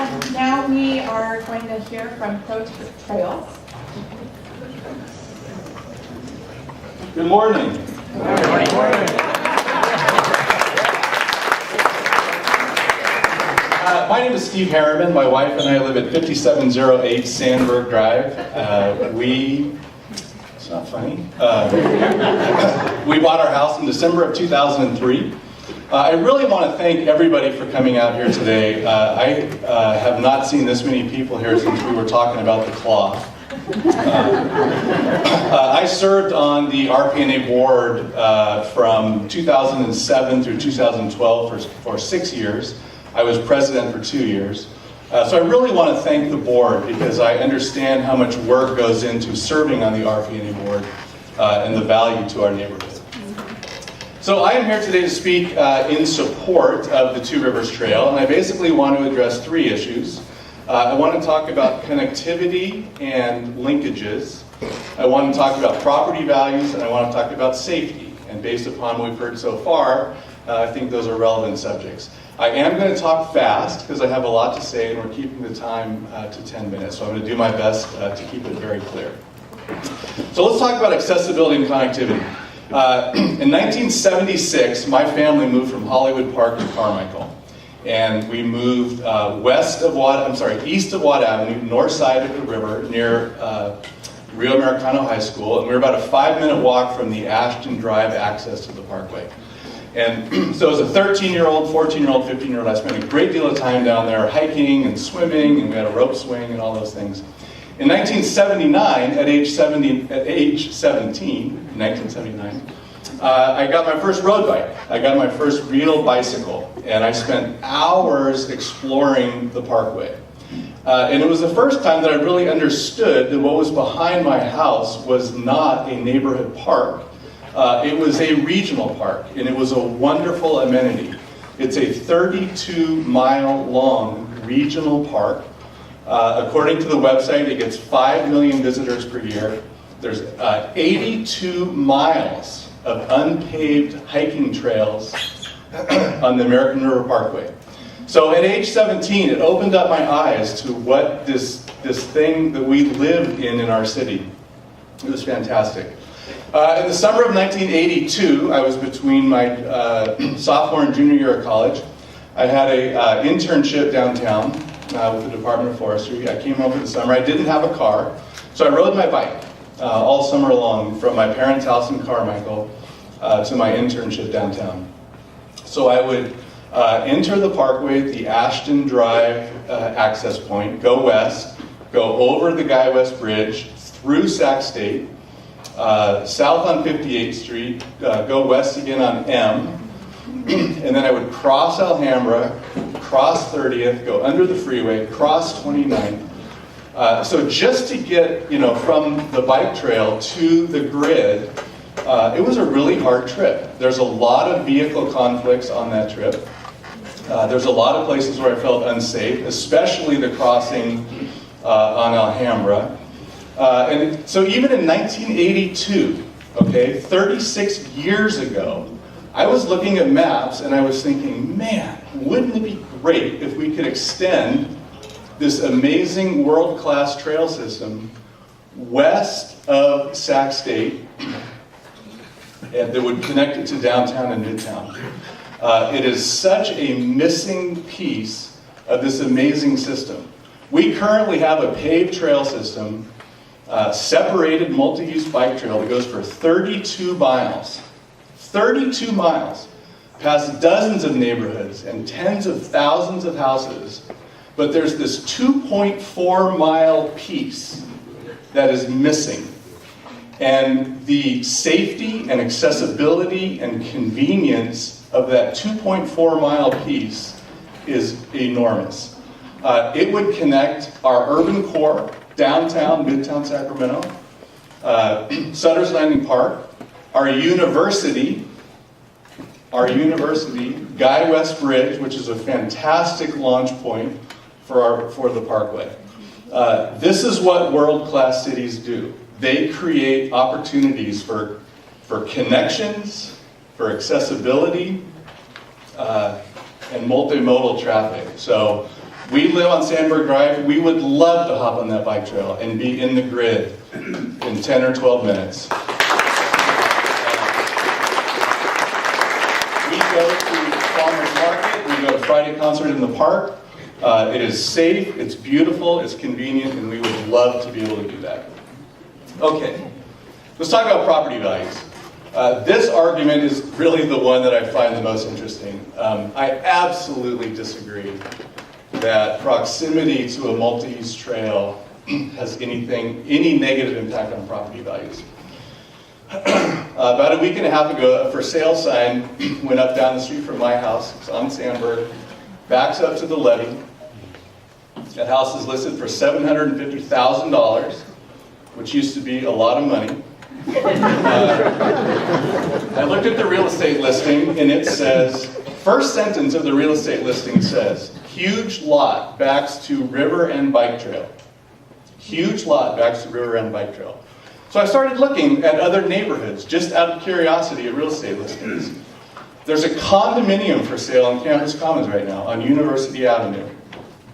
And now we are going to hear from Pro Trails. Good morning. Good morning. My name is Steve Harriman. My wife and I live at 5708 Sandberg Drive. It's not funny. We bought our house in December of 2003. I really want to thank everybody for coming out here today. I have not seen this many people here since we were talking about the cloth. I served on the RPNA board from 2007 through 2012 for 6 years. I was president for 2 years. So I really want to thank the board because I understand how much work goes into serving on the RPNA board and the value to our neighborhood. So I am here today to speak in support of the Two Rivers Trail, and I basically want to address 3 issues. I want to talk about connectivity and linkages. I want to talk about property values, and I want to talk about safety. And based upon what we've heard so far, I think those are relevant subjects. I am going to talk fast because I have a lot to say, and we're keeping the time to 10 minutes. So I'm going to do my best to keep it very clear. So let's talk about accessibility and connectivity. In 1976, my family moved from Hollywood Park to Carmichael. And we moved east of Watt Avenue, north side of the river, near Rio Americano High School. And we were about a 5-minute walk from the Ashton Drive access to the parkway. And so as a 13-year-old, 14-year-old, 15-year-old, I spent a great deal of time down there hiking and swimming, and we had a rope swing and all those things. In 1979, at age 17, I got my first road bike. I got my first real bicycle, and I spent hours exploring the parkway. And it was the first time that I really understood that what was behind my house was not a neighborhood park. It was a regional park, and it was a wonderful amenity. It's a 32-mile-long regional park. According to the website, it gets 5 million visitors per year. There's 82 miles of unpaved hiking trails on the American River Parkway. So at age 17, it opened up my eyes to what this thing that we lived in our city. It was fantastic. In the summer of 1982, I was between my sophomore and junior year of college. I had an internship downtown with the Department of Forestry. I came home for the summer. I didn't have a car, so I rode my bike all summer long from my parents' house in Carmichael to my internship downtown. So I would enter the parkway at the Ashton Drive access point, go west, go over the Guy West Bridge, through Sac State, south on 58th Street, go west again on M, and then I would cross Alhambra, cross 30th, go under the freeway, cross 29th. So just to get, from the bike trail to the grid, it was a really hard trip. There's a lot of vehicle conflicts on that trip. There's a lot of places where I felt unsafe, especially the crossing on Alhambra. And so even in 1982, 36 years ago, I was looking at maps and I was thinking, man, wouldn't it be great if we could extend this amazing world-class trail system west of Sac State and that would connect it to downtown and midtown. It is such a missing piece of this amazing system. We currently have a paved trail system, separated multi-use bike trail that goes for 32 miles. 32 miles, past dozens of neighborhoods and tens of thousands of houses. But there's this 2.4 mile piece that is missing. And the safety and accessibility and convenience of that 2.4 mile piece is enormous. It would connect our urban core, downtown, midtown Sacramento, Sutter's Landing Park, our university, Guy West Bridge, which is a fantastic launch point for the parkway. This is what world-class cities do. They create opportunities for connections, for accessibility, and multimodal traffic. So We live on Sandberg Drive. We would love to hop on that bike trail and be in the grid in 10 or 12 minutes. We go to Farmers Market. We go to Friday concert in the park. It is safe, it's beautiful, it's convenient, and we would love to be able to do that. Okay, let's talk about property values. This argument is really the one that I find the most interesting. I absolutely disagree that proximity to a multi-use trail has any negative impact on property values. About a week and a half ago, a for sale sign went up down the street from my house. It's on Sandberg, backs up to the levee. That house is listed for $750,000, which used to be a lot of money. I looked at the real estate listing, and it says, first sentence of the real estate listing says, huge lot backs to river and bike trail. Huge lot backs to river and bike trail. So I started looking at other neighborhoods, just out of curiosity, at real estate listings. There's a condominium for sale on Campus Commons right now, on University Avenue.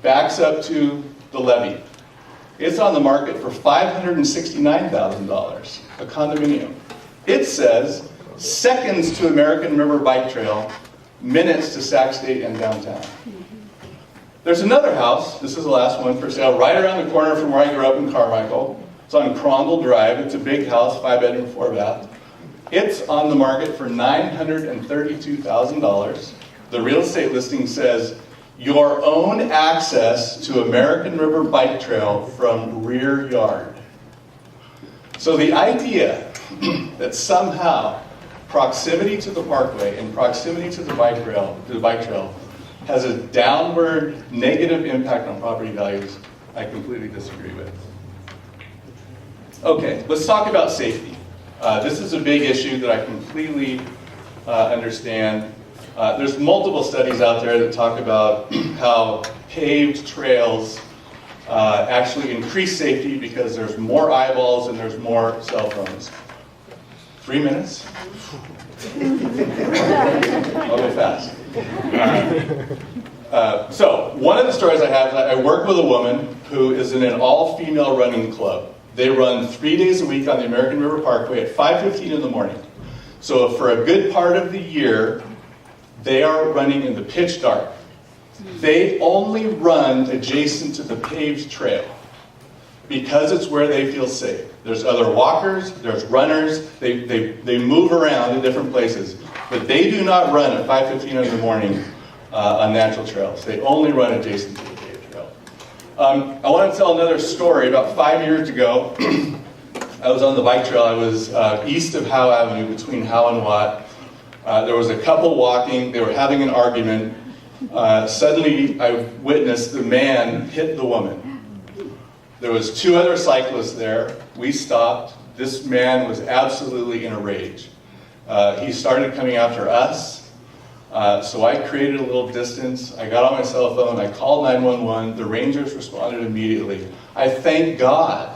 Backs up to the levee. It's on the market for $569,000, a condominium. It says, seconds to American River Bike Trail, minutes to Sac State and downtown. There's another house, this is the last one for sale, right around the corner from where I grew up in Carmichael. It's on Crondall Drive. It's a big house, 5-bedroom, 4-bath. It's on the market for $932,000. The real estate listing says, your own access to American River Bike Trail from rear yard. So the idea that somehow proximity to the parkway and proximity to the bike trail has a downward negative impact on property values, I completely disagree with. Okay, let's talk about safety. This is a big issue that I completely understand. There's multiple studies out there that talk about how paved trails actually increase safety because there's more eyeballs and there's more cell phones. 3 minutes? I'll go fast. So, one of the stories I have is I work with a woman who is in an all-female running club. They run 3 days a week on the American River Parkway at 5:15 in the morning. So for a good part of the year, they are running in the pitch dark. They only run adjacent to the paved trail because it's where they feel safe. There's other walkers, there's runners, they move around in different places. But they do not run at 5:15 in the morning on natural trails. They only run adjacent to the paved trail. I want to tell another story. About 5 years ago, I was on the bike trail. I was east of Howe Avenue, between Howe and Watt. There was a couple walking. They were having an argument. Suddenly, I witnessed the man hit the woman. There was 2 other cyclists there. We stopped. This man was absolutely in a rage. He started coming after us. So I created a little distance. I got on my cell phone. I called 911. The Rangers responded immediately. I thank God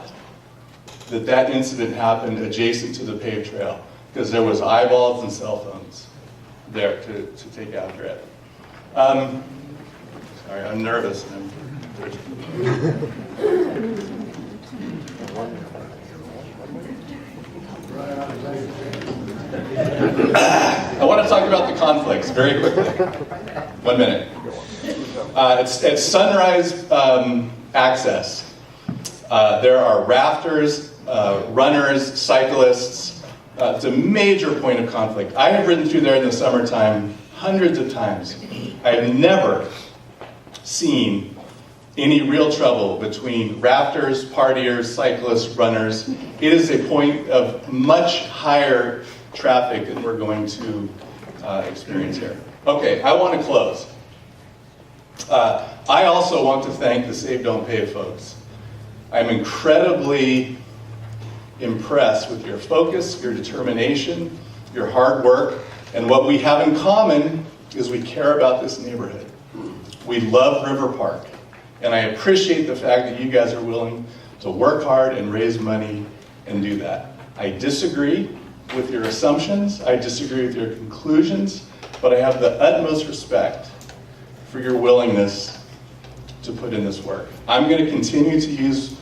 that that incident happened adjacent to the paved trail, because there was eyeballs and cell phones there to take after it. Sorry, I'm nervous. I want to talk about the conflicts very quickly. 1 minute. It's Sunrise access. There are rafters, runners, cyclists. It's a major point of conflict. I have ridden through there in the summertime hundreds of times. I have never seen any real trouble between rafters, partiers, cyclists, runners. It is a point of much higher traffic than we're going to experience here. Okay, I want to close. I also want to thank the Save Don't Pave folks. I'm incredibly impressed with your focus, your determination, your hard work, and what we have in common is we care about this neighborhood. We love River Park, and I appreciate the fact that you guys are willing to work hard and raise money and do that. I disagree with your assumptions, I disagree with your conclusions, but I have the utmost respect for your willingness to put in this work. I'm going to continue to use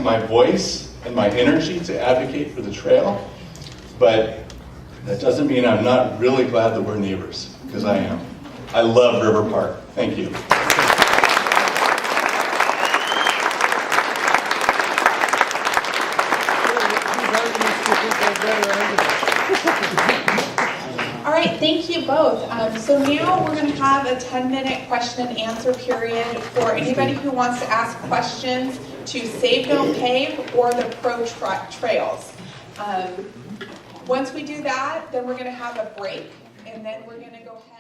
my voice and my energy to advocate for the trail, but that doesn't mean I'm not really glad that we're neighbors, because I am. I love River Park. Thank you. All right, thank you both. So now we're going to have a 10-minute question and answer period for anybody who wants to ask questions to Save Don't Pave or the Pro Trails. Once we do that, then we're going to have a break, and then we're going to go ahead.